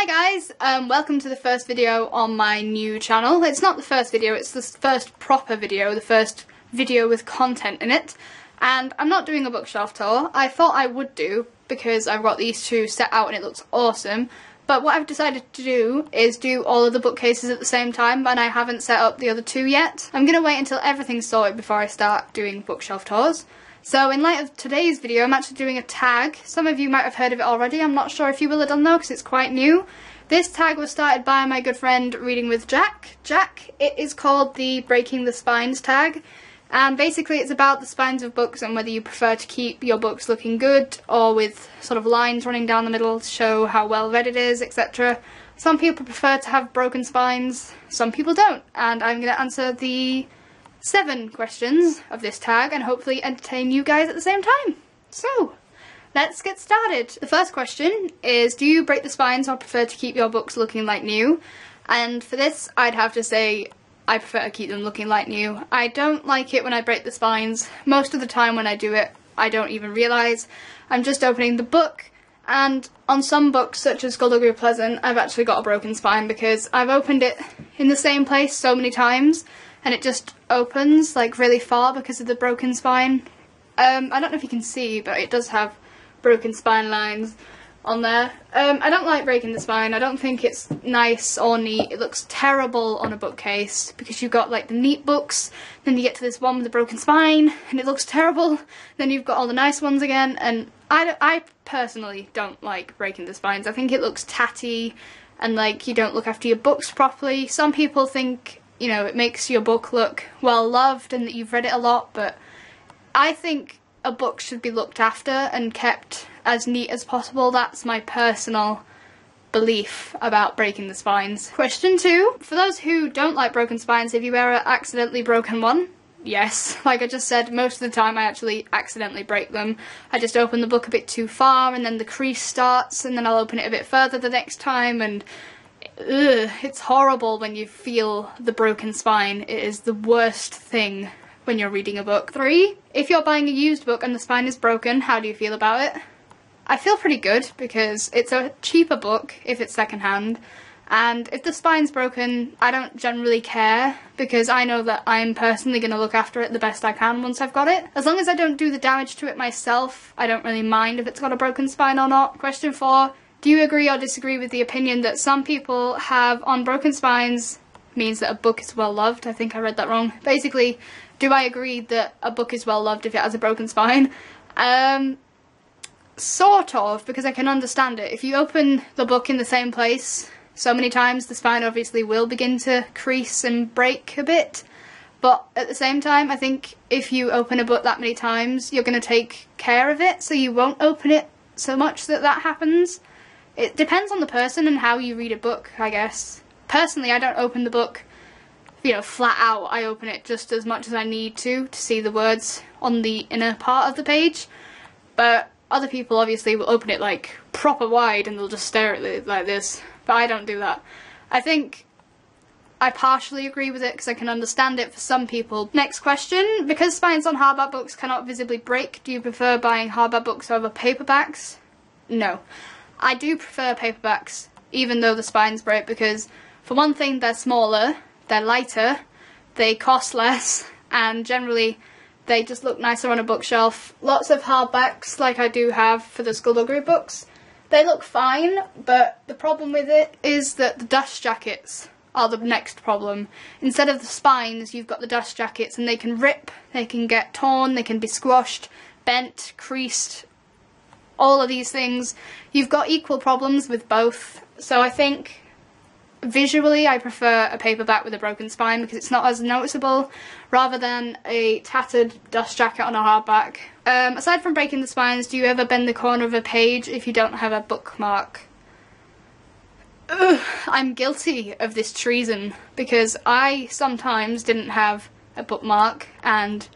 Hi guys, welcome to the first video on my new channel. It's not the first video, it's the first proper video, the first video with content in it. And I'm not doing a bookshelf tour. I thought I would do because I've got these two set out and it looks awesome. But what I've decided to do is do all of the bookcases at the same time, and I haven't set up the other two yet. I'm going to wait until everything's sorted before I start doing bookshelf tours. So in light of today's video, I'm actually doing a tag. Some of you might have heard of it already. I'm not sure if you will have done though, because it's quite new. This tag was started by my good friend ReadingWithJack. Jack. It is called the Breaking the Spines tag. And basically it's about the spines of books and whether you prefer to keep your books looking good or with sort of lines running down the middle to show how well read it is, etc. Some people prefer to have broken spines, some people don't. And I'm going to answer the 7 questions of this tag and hopefully entertain you guys at the same time. So, let's get started. The first question is, do you break the spines or prefer to keep your books looking like new? And for this, I'd have to say I prefer to keep them looking like new. I don't like it when I break the spines. Most of the time when I do it, I don't even realise. I'm just opening the book, and on some books, such as Skullduggery Pleasant, I've actually got a broken spine because I've opened it in the same place so many times, and it just opens like really far because of the broken spine. I don't know if you can see, but it does have broken spine lines on there. I don't like breaking the spine. I don't think it's nice or neat. It looks terrible on a bookcase because you've got like the neat books, then you get to this one with a broken spine and it looks terrible, then you've got all the nice ones again, and I personally don't like breaking the spines. I think it looks tatty and like you don't look after your books properly. Some people think, you know, it makes your book look well loved and that you've read it a lot, but I think a book should be looked after and kept as neat as possible. That's my personal belief about breaking the spines. Question 2. For those who don't like broken spines, have you ever accidentally broken one? Yes. Like I just said, most of the time I actually accidentally break them. I just open the book a bit too far and then the crease starts, and then I'll open it a bit further the next time, and it's horrible when you feel the broken spine. It is the worst thing when you're reading a book. 3. If you're buying a used book and the spine is broken, how do you feel about it? I feel pretty good because it's a cheaper book if it's secondhand, and if the spine's broken, I don't generally care because I know that I'm personally going to look after it the best I can once I've got it. As long as I don't do the damage to it myself, I don't really mind if it's got a broken spine or not. Question 4. Do you agree or disagree with the opinion that some people have on broken spines means that a book is well loved? I think I read that wrong. Basically, do I agree that a book is well loved if it has a broken spine? Sort of, because I can understand it. If you open the book in the same place so many times, the spine obviously will begin to crease and break a bit. But at the same time, I think if you open a book that many times, you're going to take care of it, so you won't open it so much that that happens. It depends on the person and how you read a book, I guess. Personally, I don't open the book, you know, flat out. I open it just as much as I need to see the words on the inner part of the page. But other people obviously will open it like proper wide and they'll just stare at it like this. But I don't do that. I think I partially agree with it because I can understand it for some people. Next question. Because spines on hardback books cannot visibly break, do you prefer buying hardback books over paperbacks? No. I do prefer paperbacks, even though the spines break, because for one thing they're smaller, they're lighter, they cost less, and generally they just look nicer on a bookshelf. Lots of hardbacks, like I do have for the Skullduggery books, they look fine, but the problem with it is that the dust jackets are the next problem. Instead of the spines, you've got the dust jackets, and they can rip, they can get torn, they can be squashed, bent, creased, all of these things. You've got equal problems with both, so I think visually I prefer a paperback with a broken spine because it's not as noticeable, rather than a tattered dust jacket on a hardback. Aside from breaking the spines, do you ever bend the corner of a page if you don't have a bookmark? I'm guilty of this treason because I sometimes didn't have a bookmark, and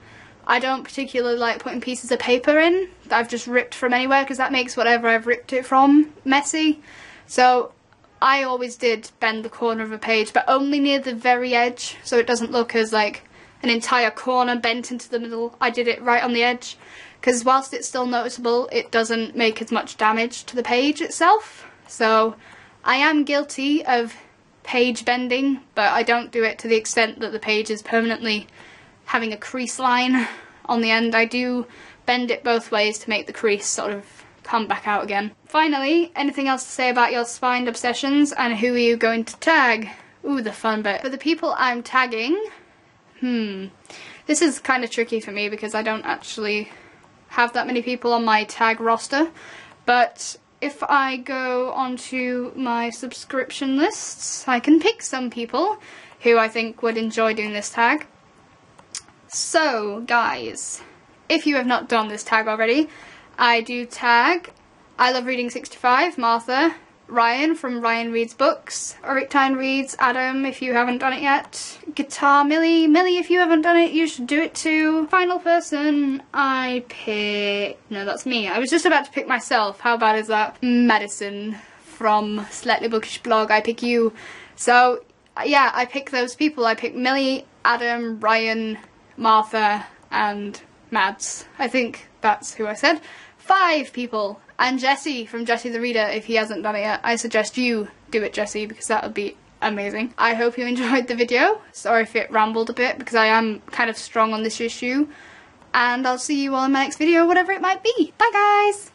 I don't particularly like putting pieces of paper in that I've just ripped from anywhere because that makes whatever I've ripped it from messy. So I always did bend the corner of a page, but only near the very edge, so it doesn't look as like an entire corner bent into the middle. I did it right on the edge because whilst it's still noticeable, it doesn't make as much damage to the page itself. So I am guilty of page bending, but I don't do it to the extent that the page is permanently having a crease line on the end. I do bend it both ways to make the crease sort of come back out again. Finally, anything else to say about your spine obsessions, and who are you going to tag? Ooh, the fun bit. For the people I'm tagging, this is kind of tricky for me because I don't actually have that many people on my tag roster, but if I go onto my subscription lists, I can pick some people who I think would enjoy doing this tag. So, guys, if you have not done this tag already, I do tag I Love Reading 65, Martha, Ryan from Ryan Reads Books, Orictine Reads, Adam if you haven't done it yet, Guitar Millie, if you haven't done it you should do it too. Final person I pick, no that's me, I was just about to pick myself, how bad is that? Madison from Slightly Bookish Blog, I pick you. So yeah, I pick those people, I pick Millie, Adam, Ryan, Martha and Mads. I think that's who I said. 5 people. And Jesse from Jesse the Reader, if he hasn't done it yet. I suggest you do it, Jesse, because that would be amazing. I hope you enjoyed the video. Sorry if it rambled a bit, because I am kind of strong on this issue. And I'll see you all in my next video, whatever it might be. Bye, guys!